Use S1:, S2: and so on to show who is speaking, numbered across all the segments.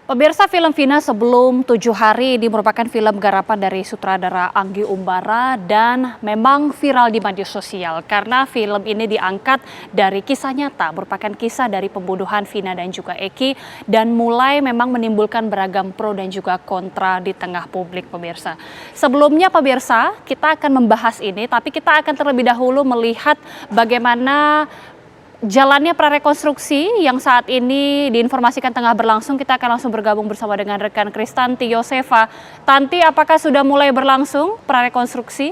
S1: Pemirsa, film Vina Sebelum 7 Hari ini merupakan film garapan dari sutradara Anggi Umbara dan memang viral di media sosial karena film ini diangkat dari kisah nyata, merupakan kisah dari pembunuhan Vina dan juga Eki dan mulai memang menimbulkan beragam pro dan juga kontra di tengah publik, pemirsa. Sebelumnya pemirsa, kita akan membahas ini, tapi kita akan terlebih dahulu melihat bagaimana jalannya prarekonstruksi yang saat ini diinformasikan tengah berlangsung. Kita akan langsung bergabung bersama dengan rekan Kristanti Yosefa. Tanti, apakah sudah mulai berlangsung prarekonstruksi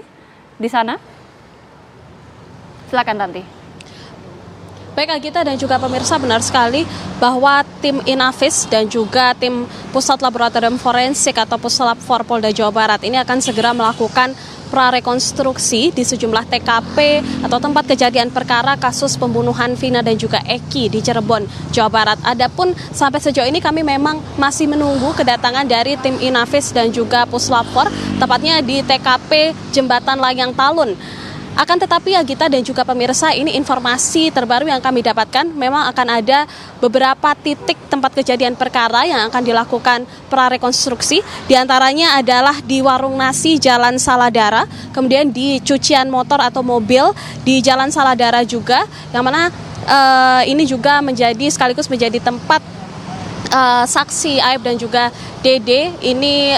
S1: di sana? Silakan Tanti.
S2: Baik Agita dan juga pemirsa, benar sekali bahwa tim Inavis dan juga tim Pusat Laboratorium Forensik atau Puslap 4 Polda Jawa Barat ini akan segera melakukan prarekonstruksi di sejumlah TKP atau tempat kejadian perkara kasus pembunuhan Vina dan juga Eki di Cirebon, Jawa Barat. Adapun sampai sejauh ini kami memang masih menunggu kedatangan dari tim Inavis dan juga Puslap 4, tepatnya di TKP Jembatan Layang Talun. Akan tetapi Agita dan juga pemirsa, ini informasi terbaru yang kami dapatkan, memang akan ada beberapa titik tempat kejadian perkara yang akan dilakukan prarekonstruksi. Di antaranya adalah di warung nasi Jalan Saladara, kemudian di cucian motor atau mobil di Jalan Saladara juga, yang mana ini juga sekaligus menjadi tempat saksi Aib dan juga Dede ini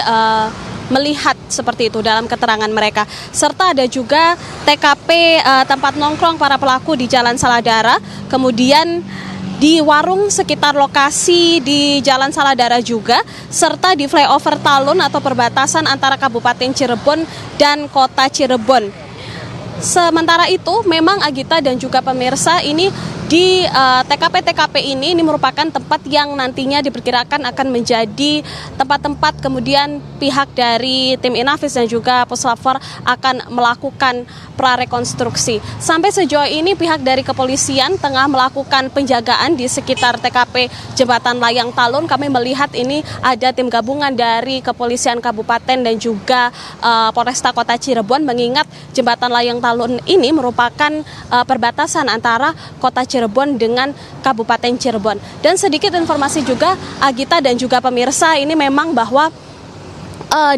S2: melihat seperti itu dalam keterangan mereka. Serta ada juga TKP tempat nongkrong para pelaku di Jalan Saladara, kemudian di warung sekitar lokasi di Jalan Saladara juga, serta di flyover Talun atau perbatasan antara Kabupaten Cirebon dan Kota Cirebon. Sementara itu memang Agita dan juga pemirsa, ini di TKP-TKP ini merupakan tempat yang nantinya diperkirakan akan menjadi tempat-tempat kemudian pihak dari tim Inavis dan juga Puslap 4 akan melakukan prarekonstruksi. Sampai sejauh ini pihak dari kepolisian tengah melakukan penjagaan di sekitar TKP Jembatan Layang Talun. Kami melihat ini ada tim gabungan dari Kepolisian Kabupaten dan juga Polresta Kota Cirebon, mengingat Jembatan Layang Talun ini merupakan perbatasan antara Kota Cirebon dengan Kabupaten Cirebon. Dan sedikit informasi juga Agita dan juga pemirsa, ini memang bahwa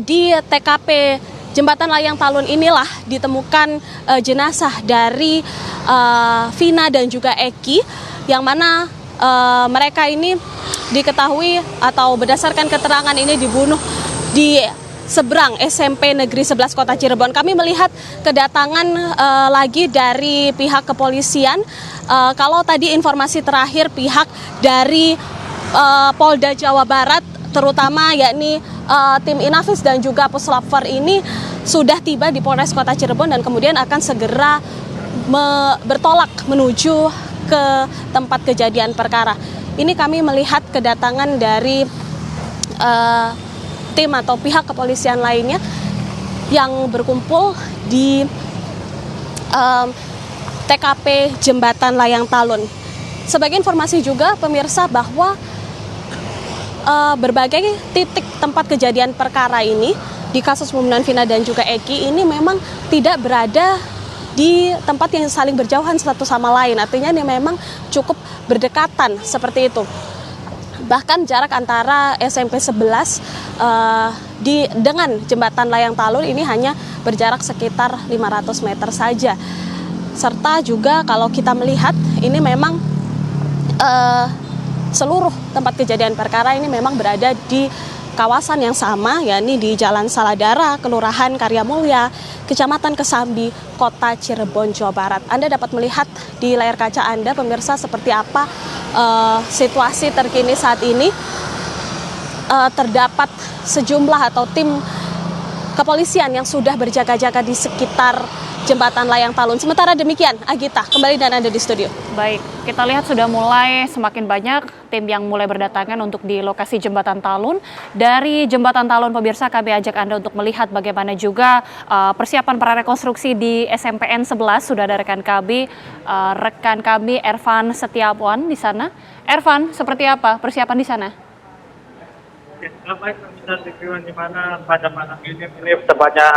S2: di TKP Jembatan Layang Talun inilah ditemukan jenazah dari Vina dan juga Eki, yang mana mereka ini diketahui atau berdasarkan keterangan ini dibunuh di seberang SMP Negeri 11 Kota Cirebon. Kami melihat kedatangan lagi dari pihak kepolisian. Kalau tadi informasi terakhir pihak dari Polda Jawa Barat, terutama yakni tim Inavis dan juga Puslap 4 ini sudah tiba di Polres Kota Cirebon dan kemudian akan segera bertolak menuju ke tempat kejadian perkara. Ini kami melihat kedatangan dari tim atau pihak kepolisian lainnya yang berkumpul di TKP Jembatan Layang Talun. Sebagai informasi juga pemirsa bahwa berbagai titik tempat kejadian perkara ini di kasus pembunuhan Vina dan juga Eki ini memang tidak berada di tempat yang saling berjauhan satu sama lain. Artinya ini memang cukup berdekatan seperti itu. Bahkan jarak antara SMP 11 dengan Jembatan Layang Talun ini hanya berjarak sekitar 500 meter saja. Serta juga kalau kita melihat ini memang seluruh tempat kejadian perkara ini memang berada di kawasan yang sama, yakni di Jalan Saladara, Kelurahan Karyamulya, Kecamatan Kesambi, Kota Cirebon, Jawa Barat. Anda dapat melihat di layar kaca Anda, pemirsa, seperti apa situasi terkini saat ini. Terdapat sejumlah atau tim kepolisian yang sudah berjaga-jaga di sekitar Jembatan Layang Talun. Sementara demikian, Agita, kembali dan Anda di studio.
S1: Baik, kita lihat sudah mulai semakin banyak tim yang mulai berdatangan untuk di lokasi Jembatan Talun. Dari Jembatan Talun, pemirsa, kami ajak Anda untuk melihat bagaimana juga persiapan prarekonstruksi di SMPN 11. Sudah ada rekan kami Ervan Setiawan di sana. Ervan, seperti apa persiapan di sana?
S3: Baik, di mana pada malam ini tepatnya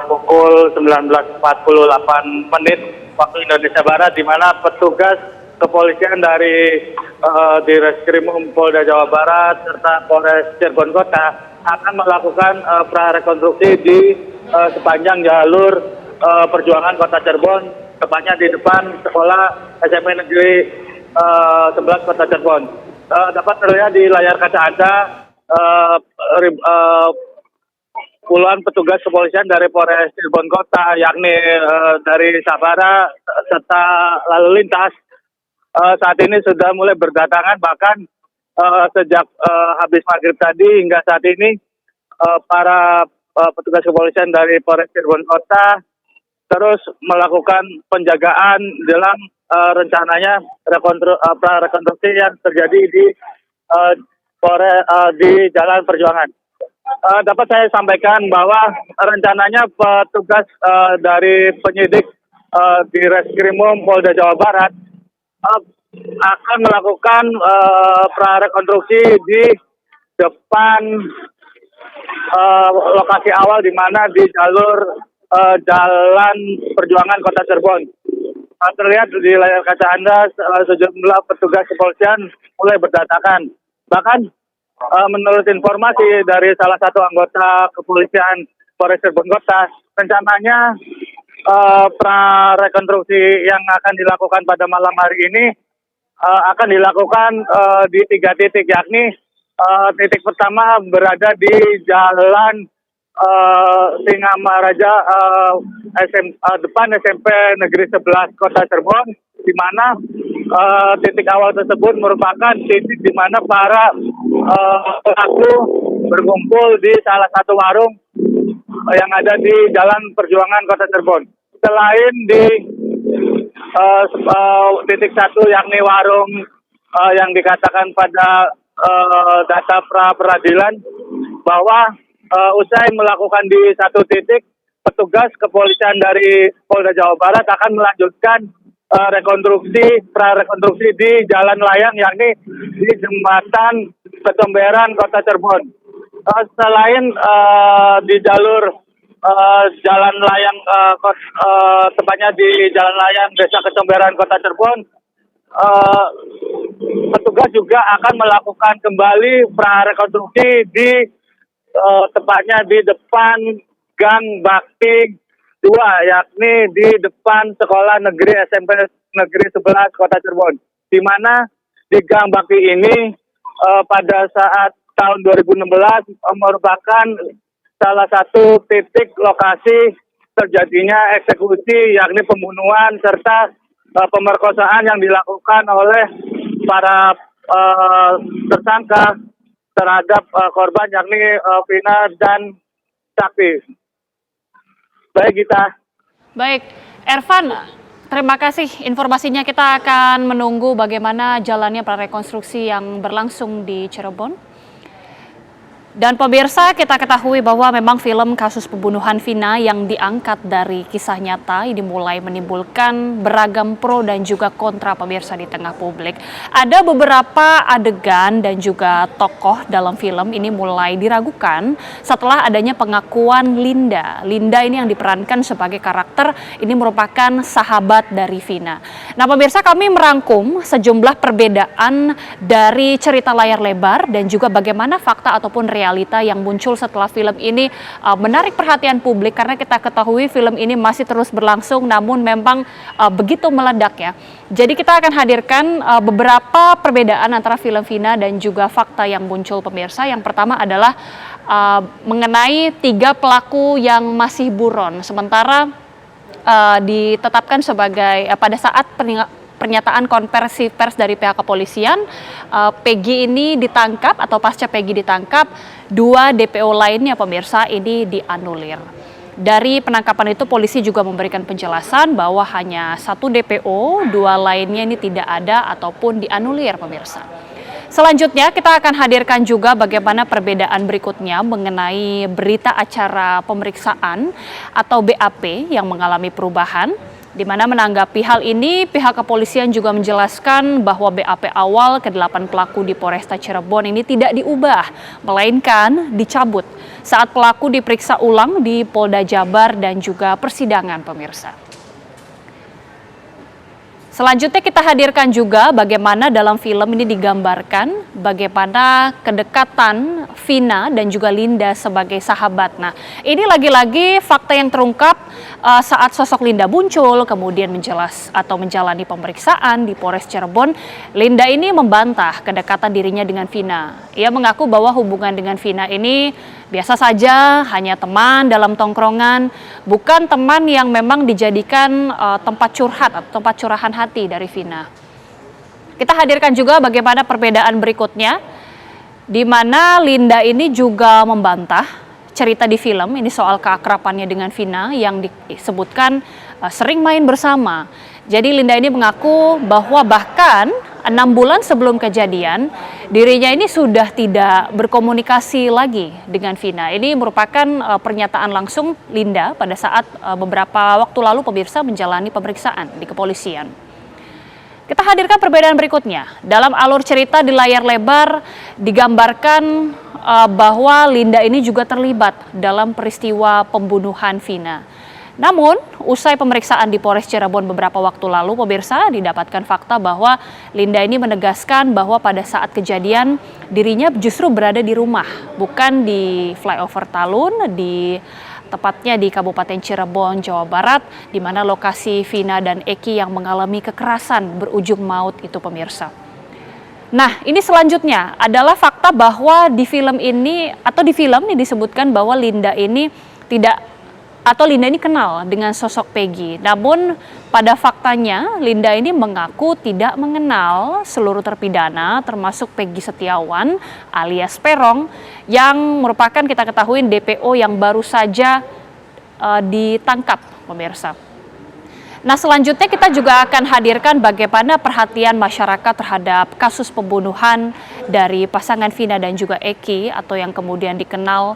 S3: pukul 19.48 waktu Indonesia Barat, di mana petugas kepolisian dari di Reskrimum Polda Jawa Barat serta Polres Cirebon Kota akan melakukan prarekonstruksi di sepanjang jalur perjuangan Kota Cirebon, tepatnya di depan sekolah SMP Negeri 11 Kota Cirebon. Dapat terlihat di layar kaca Anda puluhan petugas kepolisian dari Polres Cirebon Kota, yakni dari Sabara serta lalu lintas, saat ini sudah mulai berdatangan, bahkan sejak habis maghrib tadi hingga saat ini para petugas kepolisian dari Polres Cirebon Kota terus melakukan penjagaan dalam rencananya rekonstruksi yang terjadi di di Jalan Perjuangan. Dapat saya sampaikan bahwa rencananya petugas dari penyidik di Reskrimum Polda Jawa Barat akan melakukan prarekonstruksi di depan lokasi awal, di mana di jalur Jalan Perjuangan Kota Cirebon. Terlihat di layar kaca Anda sejumlah petugas kepolisian mulai berdatangan. Bahkan menurut informasi dari salah satu anggota kepolisian Polres Cirebon Kota, rencananya prarekonstruksi yang akan dilakukan pada malam hari ini akan dilakukan di 3 titik, yakni titik pertama berada di Jalan Singamaraja depan SMP Negeri 11 Kota Cirebon, di mana titik awal tersebut merupakan titik di mana para pelaku berkumpul di salah satu warung yang ada di Jalan Perjuangan Kota Cirebon. Selain di titik satu, yakni warung yang dikatakan pada data pra peradilan bahwa usai melakukan di satu titik, petugas kepolisian dari Polda Jawa Barat akan melanjutkan prarekonstruksi di jalan layang, yakni di Jembatan Kecomberan Kota Cirebon. Selain di jalur jalan layang, tepatnya di jalan layang Desa Kecomberan Kota Cirebon, petugas juga akan melakukan kembali prarekonstruksi di tepatnya di depan Gang Bakti 2, yakni di depan Sekolah Negeri SMP Negeri 11 Kota Cirebon, di mana di Gang Bakti ini pada saat tahun 2016 merupakan salah satu titik lokasi terjadinya eksekusi, yakni pembunuhan serta pemerkosaan yang dilakukan oleh para tersangka terhadap korban, yakni Vina dan Sakti. Baik, Gita.
S1: Baik, Ervan, terima kasih informasinya. Kita akan menunggu bagaimana jalannya prarekonstruksi yang berlangsung di Cirebon. Dan pemirsa, kita ketahui bahwa memang film kasus pembunuhan Vina yang diangkat dari kisah nyata ini mulai menimbulkan beragam pro dan juga kontra, pemirsa, di tengah publik. Ada beberapa adegan dan juga tokoh dalam film ini mulai diragukan setelah adanya pengakuan Linda. Linda ini yang diperankan sebagai karakter ini merupakan sahabat dari Vina. Nah, pemirsa, kami merangkum sejumlah perbedaan dari cerita layar lebar dan juga bagaimana fakta ataupun realita yang muncul setelah film ini menarik perhatian publik, karena kita ketahui film ini masih terus berlangsung namun memang begitu meledak ya. Jadi kita akan hadirkan beberapa perbedaan antara film Vina dan juga fakta yang muncul, pemirsa. Yang pertama adalah mengenai 3 pelaku yang masih buron, sementara ditetapkan sebagai pada saat pernyataan konversi pers dari pihak kepolisian, Peggy ini ditangkap atau pasca Peggy ditangkap, 2 DPO lainnya, pemirsa, ini dianulir. Dari penangkapan itu polisi juga memberikan penjelasan bahwa hanya 1 DPO, 2 lainnya ini tidak ada ataupun dianulir, pemirsa. Selanjutnya kita akan hadirkan juga bagaimana perbedaan berikutnya mengenai berita acara pemeriksaan atau BAP yang mengalami perubahan. Di mana menanggapi hal ini, pihak kepolisian juga menjelaskan bahwa BAP awal ke-8 pelaku di Polresta Cirebon ini tidak diubah, melainkan dicabut saat pelaku diperiksa ulang di Polda Jabar dan juga persidangan, pemirsa. Selanjutnya kita hadirkan juga bagaimana dalam film ini digambarkan bagaimana kedekatan Vina dan juga Linda sebagai sahabat. Nah, ini lagi-lagi fakta yang terungkap saat sosok Linda muncul, kemudian menjalani pemeriksaan di Polres Cirebon. Linda ini membantah kedekatan dirinya dengan Vina. Ia mengaku bahwa hubungan dengan Vina ini biasa saja, hanya teman dalam tongkrongan, bukan teman yang memang dijadikan tempat curhat atau tempat curahan hati dari Vina. Kita hadirkan juga bagaimana perbedaan berikutnya, di mana Linda ini juga membantah cerita di film ini soal keakrabannya dengan Vina yang disebutkan sering main bersama. Jadi Linda ini mengaku bahwa bahkan 6 bulan sebelum kejadian, dirinya ini sudah tidak berkomunikasi lagi dengan Vina. Ini merupakan pernyataan langsung Linda pada saat beberapa waktu lalu pemirsa menjalani pemeriksaan di kepolisian. Kita hadirkan perbedaan berikutnya. Dalam alur cerita di layar lebar digambarkan bahwa Linda ini juga terlibat dalam peristiwa pembunuhan Vina. Namun, usai pemeriksaan di Polres Cirebon beberapa waktu lalu, pemirsa, didapatkan fakta bahwa Linda ini menegaskan bahwa pada saat kejadian dirinya justru berada di rumah, bukan di flyover Talun, tepatnya di Kabupaten Cirebon, Jawa Barat, di mana lokasi Vina dan Eki yang mengalami kekerasan berujung maut itu, pemirsa. Nah, ini selanjutnya adalah fakta bahwa di film ini disebutkan bahwa Linda ini kenal dengan sosok Peggy. Namun pada faktanya Linda ini mengaku tidak mengenal seluruh terpidana termasuk Peggy Setiawan alias Perong yang merupakan kita ketahui DPO yang baru saja ditangkap, pemirsa. Nah, selanjutnya kita juga akan hadirkan bagaimana perhatian masyarakat terhadap kasus pembunuhan dari pasangan Vina dan juga Eki atau yang kemudian dikenal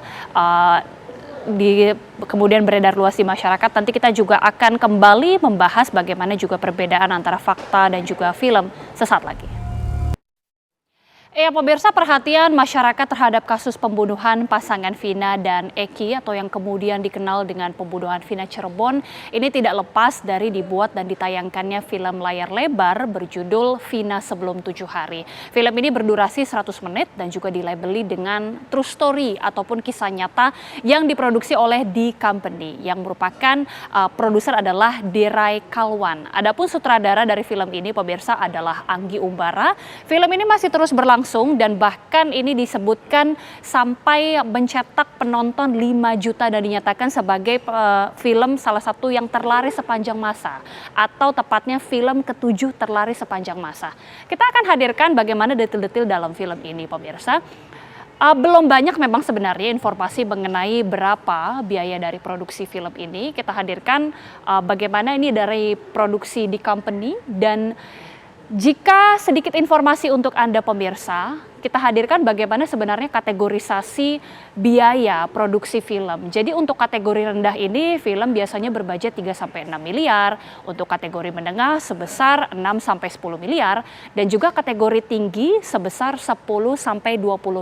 S1: kemudian beredar luas di masyarakat. Nanti kita juga akan kembali membahas bagaimana juga perbedaan antara fakta dan juga film sesaat lagi. Pemirsa, perhatian masyarakat terhadap kasus pembunuhan pasangan Vina dan Eki atau yang kemudian dikenal dengan pembunuhan Vina Cirebon ini tidak lepas dari dibuat dan ditayangkannya film layar lebar berjudul Vina Sebelum 7 Hari. Film ini berdurasi 100 menit dan juga dilabeli dengan true story ataupun kisah nyata yang diproduksi oleh The Company yang merupakan produser adalah Derai Kalwan. Adapun sutradara dari film ini, pemirsa, adalah Anggi Umbara. Film ini masih terus berlangsung dan bahkan ini disebutkan sampai mencetak penonton 5 juta dan dinyatakan sebagai film salah satu yang terlaris sepanjang masa atau tepatnya film ke-7 terlaris sepanjang masa. Kita akan hadirkan bagaimana detil-detil dalam film ini, pemirsa. Belum banyak memang sebenarnya informasi mengenai berapa biaya dari produksi film ini. Kita hadirkan bagaimana ini dari produksi The Company dan jika sedikit informasi untuk Anda pemirsa, kita hadirkan bagaimana sebenarnya kategorisasi biaya produksi film. Jadi untuk kategori rendah ini film biasanya berbudget 3-6 miliar, untuk kategori menengah sebesar 6-10 miliar, dan juga kategori tinggi sebesar 10-20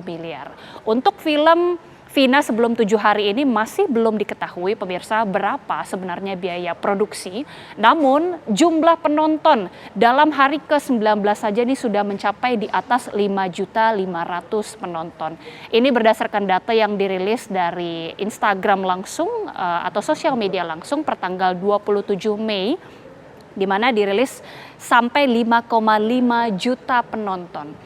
S1: miliar. Untuk film Vina Sebelum 7 Hari ini masih belum diketahui, pemirsa, berapa sebenarnya biaya produksi. Namun jumlah penonton dalam hari ke-19 saja ini sudah mencapai di atas 5.500.000 penonton. Ini berdasarkan data yang dirilis dari Instagram langsung atau sosial media langsung pertanggal 27 Mei, di mana dirilis sampai 5,5 juta penonton.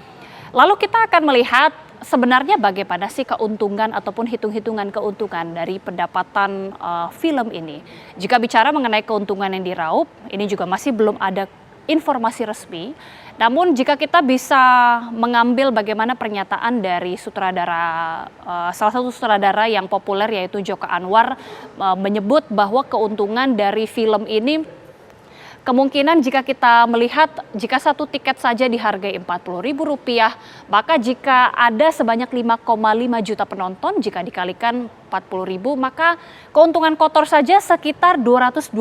S1: Lalu kita akan melihat sebenarnya bagaimana sih keuntungan ataupun hitung-hitungan keuntungan dari pendapatan film ini. Jika bicara mengenai keuntungan yang diraup, ini juga masih belum ada informasi resmi. Namun jika kita bisa mengambil bagaimana pernyataan dari salah satu sutradara yang populer yaitu Joko Anwar menyebut bahwa keuntungan dari film ini kemungkinan jika kita melihat jika satu tiket saja dihargai Rp40.000, maka jika ada sebanyak 5,5 juta penonton, jika dikalikan 40.000, maka keuntungan kotor saja sekitar 220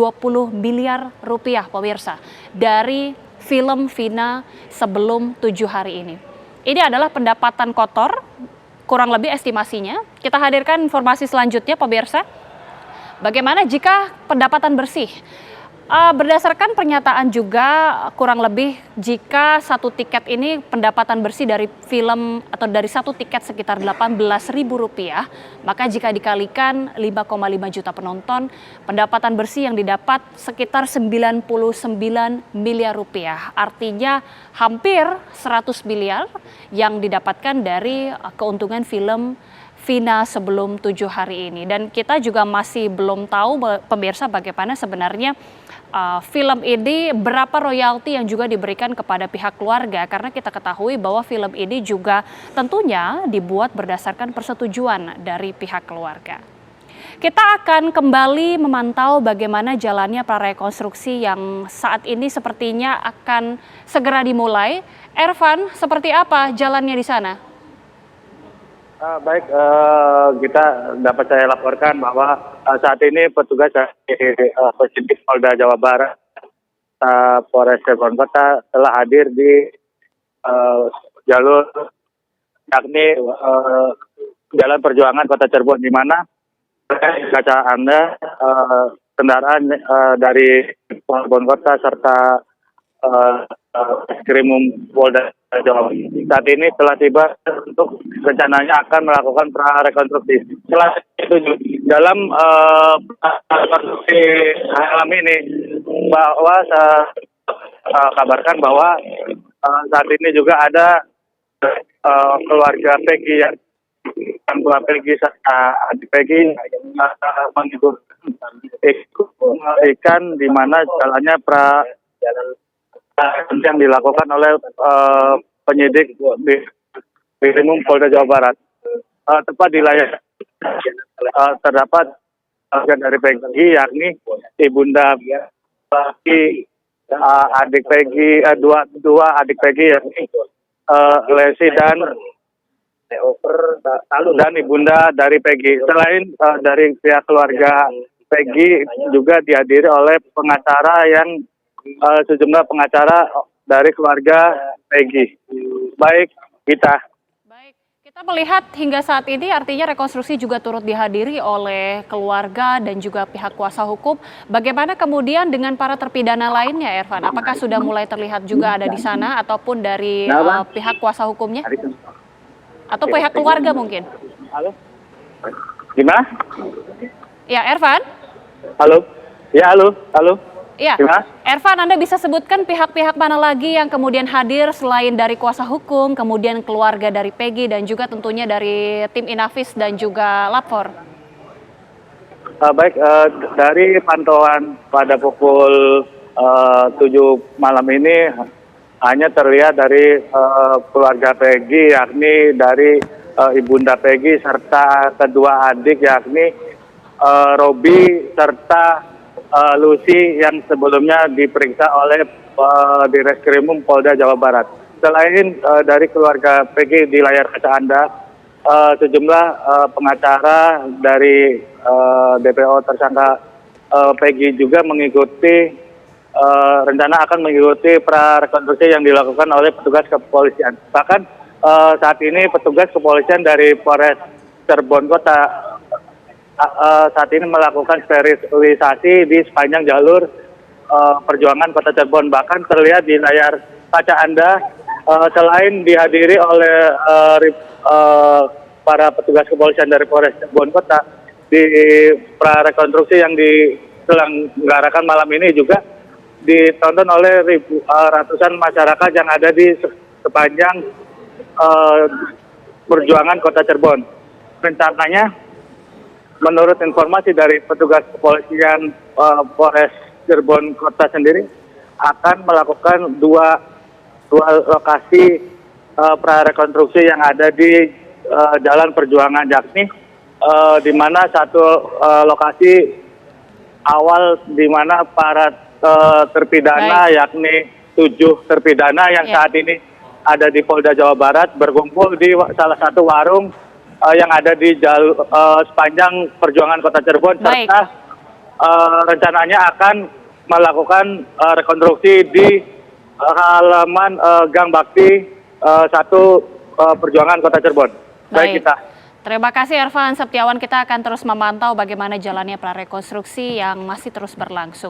S1: miliar rupiah, pemirsa, dari film Vina Sebelum 7 Hari ini. Ini adalah pendapatan kotor, kurang lebih estimasinya. Kita hadirkan informasi selanjutnya, pemirsa. Bagaimana jika pendapatan bersih? Berdasarkan pernyataan juga kurang lebih jika satu tiket ini pendapatan bersih dari film atau dari satu tiket sekitar Rp18.000, maka jika dikalikan 5,5 juta penonton, pendapatan bersih yang didapat sekitar Rp99 miliar. Artinya hampir 100 miliar yang didapatkan dari keuntungan film Vina sebelum 7 hari ini. Dan kita juga masih belum tahu pemirsa bagaimana sebenarnya film ini berapa royalti yang juga diberikan kepada pihak keluarga, karena kita ketahui bahwa film ini juga tentunya dibuat berdasarkan persetujuan dari pihak keluarga. Kita akan kembali memantau bagaimana jalannya prarekonstruksi yang saat ini sepertinya akan segera dimulai. Ervan, seperti apa jalannya di sana?
S3: Baik, kita dapat saya laporkan bahwa saat ini petugas dari Penyidik Polda Jawa Barat, Polres Cirebon Kota telah hadir di jalur yakni Jalan Perjuangan Kota Cirebon, di mana kaca Anda kendaraan dari Cirebon Kota serta Krimum Polda Jawa Barat saat ini telah tiba untuk rencananya akan melakukan prarekonstruksi. Setelah itu dalam rekonstruksi malam ini bahwa kabarkan bahwa saat ini juga ada keluarga Peggy yang keluarga Peggy adik Peggy mengikuti di mana jalannya yang dilakukan oleh penyidik di Krimum Polda Jawa Barat. Tepat di layar terdapat dari Peggy, yakni ibunda Peggy, adik Peggy, dua adik Peggy, yakni Lesi dan ibunda dari Peggy. Selain dari pihak keluarga Peggy juga dihadiri oleh pengacara yang sejumlah pengacara dari keluarga Peggy. Baik, kita
S1: melihat hingga saat ini artinya rekonstruksi juga turut dihadiri oleh keluarga dan juga pihak kuasa hukum. Bagaimana kemudian dengan para terpidana lainnya, Ervan? Apakah sudah mulai terlihat juga ada di sana ataupun dari pihak kuasa hukumnya? Atau pihak keluarga mungkin?
S3: Halo? Gimana?
S1: Ya, Ervan?
S3: Halo? Ya, halo?
S1: Iya, Ervan, Anda bisa sebutkan pihak-pihak mana lagi yang kemudian hadir selain dari kuasa hukum, kemudian keluarga dari Peggy dan juga tentunya dari tim Inavis dan juga Lapor?
S3: Baik, dari pantauan pada pukul 7 malam ini hanya terlihat dari keluarga Peggy, yakni dari ibunda Peggy serta kedua adik, yakni Robi serta Lucy yang sebelumnya diperiksa oleh di Reskrimum Polda Jawa Barat. Selain dari keluarga Peggy di layar kaca Anda, sejumlah pengacara dari DPO tersangka Peggy juga mengikuti rencana akan mengikuti prarekonstruksi yang dilakukan oleh petugas kepolisian. Bahkan saat ini petugas kepolisian dari Polres Cirebon Kota saat ini melakukan sterilisasi di sepanjang jalur perjuangan Kota Cirebon. Bahkan terlihat di layar kaca Anda, selain dihadiri oleh para petugas kepolisian dari Polres Cirebon Kota, di prarekonstruksi yang diselenggarakan malam ini juga ditonton oleh ratusan masyarakat yang ada di sepanjang perjuangan Kota Cirebon. Rencananya, menurut informasi dari petugas kepolisian Polres Cirebon Kota sendiri, akan melakukan dua lokasi prarekonstruksi yang ada di Jalan Perjuangan, yakni di mana satu lokasi awal di mana para terpidana, yakni 7 terpidana yang saat ini ada di Polda Jawa Barat berkumpul di salah satu warung yang ada di sepanjang perjuangan Kota Cirebon, serta rencananya akan melakukan rekonstruksi di halaman Gang Bakti 1 perjuangan Kota Cirebon. Baik kita.
S1: Terima kasih Ervan Septiawan, kita akan terus memantau bagaimana jalannya prarekonstruksi yang masih terus berlangsung.